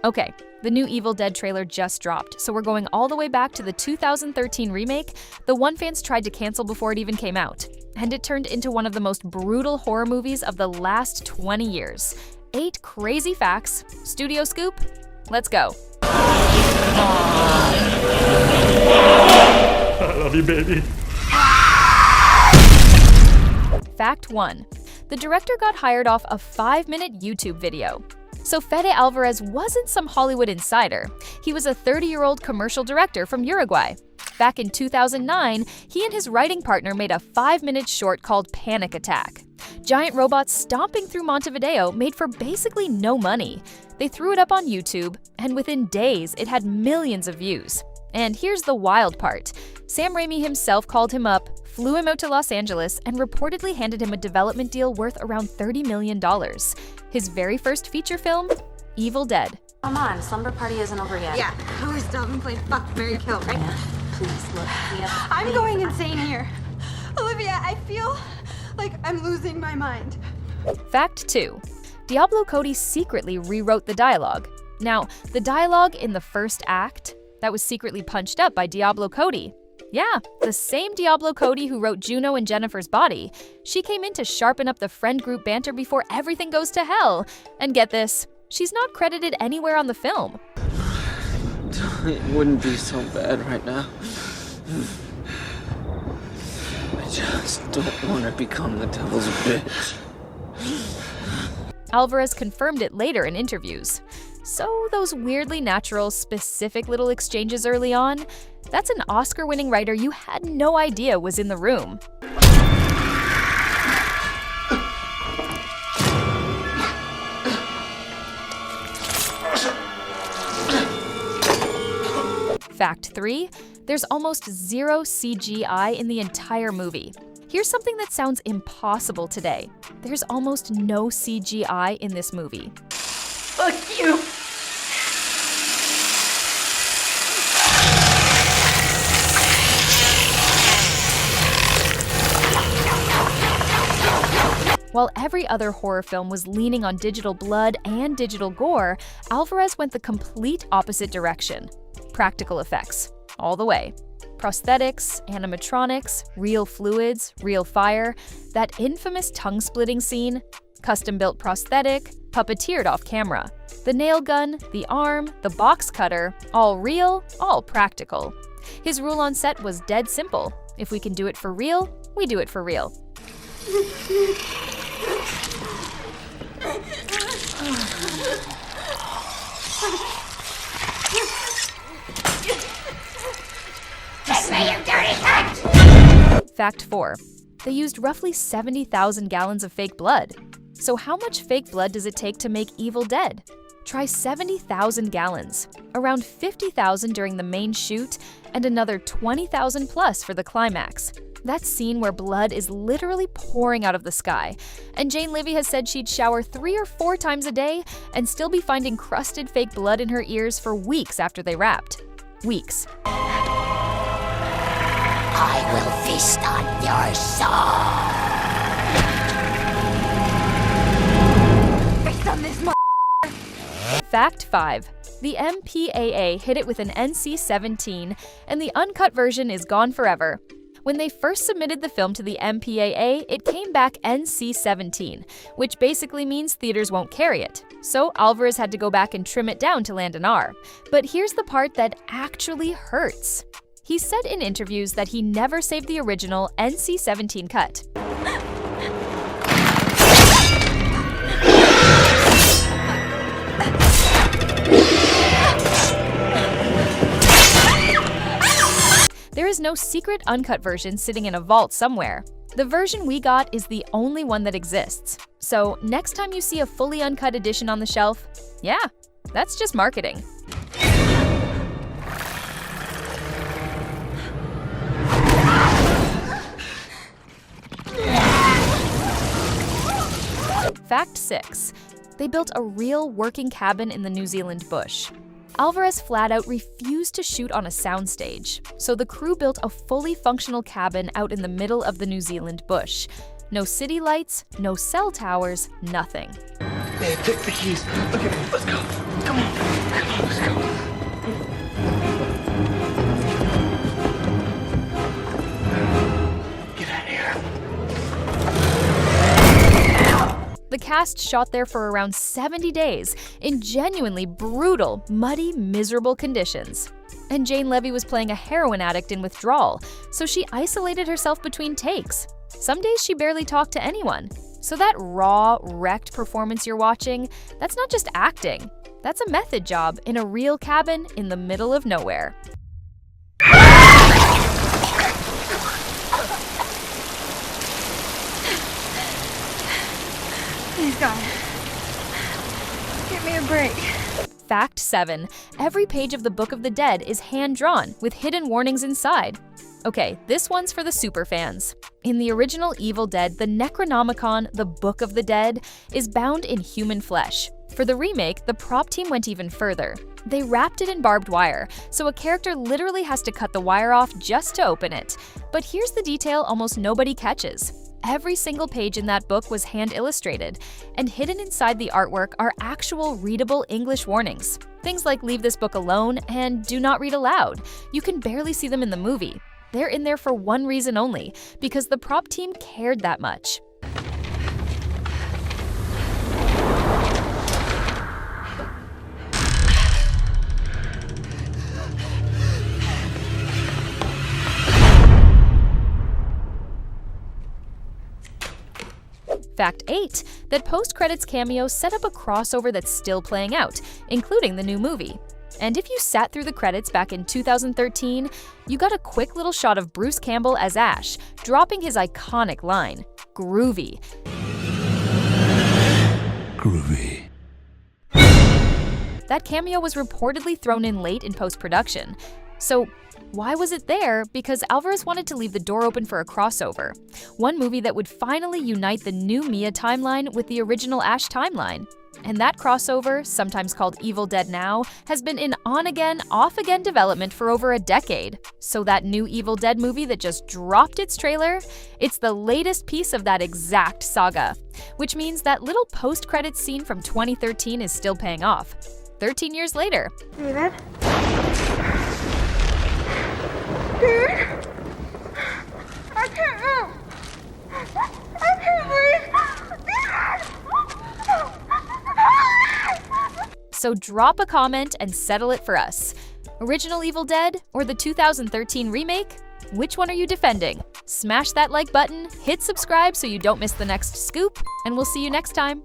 Okay, the new Evil Dead trailer just dropped, so we're going all the way back to the 2013 remake, the one fans tried to cancel before it even came out. And it turned into one of the most brutal horror movies of the last 20 years. 8 crazy facts. Studio scoop? Let's go. I love you, baby. Fact 1. The director got hired off a 5-minute YouTube video. So Fede Álvarez wasn't some Hollywood insider. He was a 30-year-old commercial director from Uruguay. Back in 2009, he and his writing partner made a 5-minute short called Panic Attack. Giant robots stomping through Montevideo made for basically no money. They threw it up on YouTube, and within days, it had millions of views. And here's the wild part. Sam Raimi himself called him up, flew him out to Los Angeles, and reportedly handed him a development deal worth around $30 million. His very first feature film, Evil Dead. Come on, slumber party isn't over yet. Yeah, we're still haven't played Fuck, Marry, Kill, right? Yeah, please, look, we have... I'm going insane here. Olivia, I feel like I'm losing my mind. Fact 2. Diablo Cody secretly rewrote the dialogue. Now, the dialogue in the first act, that was secretly punched up by Diablo Cody. Yeah, the same Diablo Cody who wrote Juno and Jennifer's Body. She came in to sharpen up the friend group banter before everything goes to hell. And get this, she's not credited anywhere on the film. It wouldn't be so bad right now. I just don't want to become the devil's bitch. Álvarez confirmed it later in interviews. So those weirdly natural, specific little exchanges early on, that's an Oscar-winning writer you had no idea was in the room. Fact 3. There's almost zero CGI in the entire movie. Here's something that sounds impossible today. There's almost no CGI in this movie. Fuck you. While every other horror film was leaning on digital blood and digital gore, Álvarez went the complete opposite direction. Practical effects, all the way. Prosthetics, animatronics, real fluids, real fire, that infamous tongue-splitting scene, custom-built prosthetic, puppeteered off camera. The nail gun, the arm, the box cutter, all real, all practical. His rule on set was dead simple. If we can do it for real, we do it for real. Fact 4. They used roughly 70,000 gallons of fake blood. So how much fake blood does it take to make Evil Dead? Try 70,000 gallons, around 50,000 during the main shoot, and another 20,000 plus for the climax. That scene where blood is literally pouring out of the sky. And Jane Livy has said she'd shower 3 or 4 times a day and still be finding crusted fake blood in her ears for weeks after they wrapped. Weeks. I will feast on your soul. Based on this Fact 5. The MPAA hit it with an NC-17, and the uncut version is gone forever. When they first submitted the film to the MPAA, it came back NC-17, which basically means theaters won't carry it. So Álvarez had to go back and trim it down to land an R. But here's the part that actually hurts. He said in interviews that he never saved the original NC-17 cut. There is no secret uncut version sitting in a vault somewhere. The version we got is the only one that exists. So next time you see a fully uncut edition on the shelf, yeah, that's just marketing. Fact 6. They built a real working cabin in the New Zealand bush. Álvarez flat out refused to shoot on a soundstage, so the crew built a fully functional cabin out in the middle of the New Zealand bush. No city lights, no cell towers, nothing. Babe, take the keys. Okay, let's go. Come on. cast shot there for around 70 days in genuinely brutal, muddy, miserable conditions. And Jane Levy was playing a heroin addict in withdrawal, so she isolated herself between takes. Some days she barely talked to anyone. So that raw, wrecked performance you're watching, that's not just acting. That's a method job in a real cabin in the middle of nowhere. Please, God. Give me a break. Fact 7. Every page of the Book of the Dead is hand-drawn, with hidden warnings inside. Okay, this one's for the superfans. In the original Evil Dead, the Necronomicon, the Book of the Dead, is bound in human flesh. For the remake, the prop team went even further. They wrapped it in barbed wire, so a character literally has to cut the wire off just to open it. But here's the detail almost nobody catches. Every single page in that book was hand-illustrated, and hidden inside the artwork are actual readable English warnings. Things like leave this book alone and do not read aloud. You can barely see them in the movie. They're in there for one reason only, because the prop team cared that much. Fact 8. That post-credits cameos set up a crossover that's still playing out, including the new movie. And if you sat through the credits back in 2013, you got a quick little shot of Bruce Campbell as Ash, dropping his iconic line, "Groovy." Groovy. That cameo was reportedly thrown in late in post-production. So why was it there? Because Alvarez wanted to leave the door open for a crossover. One movie that would finally unite the new Mia timeline with the original Ash timeline. And that crossover, sometimes called Evil Dead Now, has been in on-again, off-again development for over a decade. So that new Evil Dead movie that just dropped its trailer, it's the latest piece of that exact saga. Which means that little post-credits scene from 2013 is still paying off. 13 years later. David? Dude? I can't move. I can't breathe. So drop a comment and settle it for us. Original Evil Dead or the 2013 remake? Which one are you defending? Smash that like button, hit subscribe so you don't miss the next scoop, and we'll see you next time.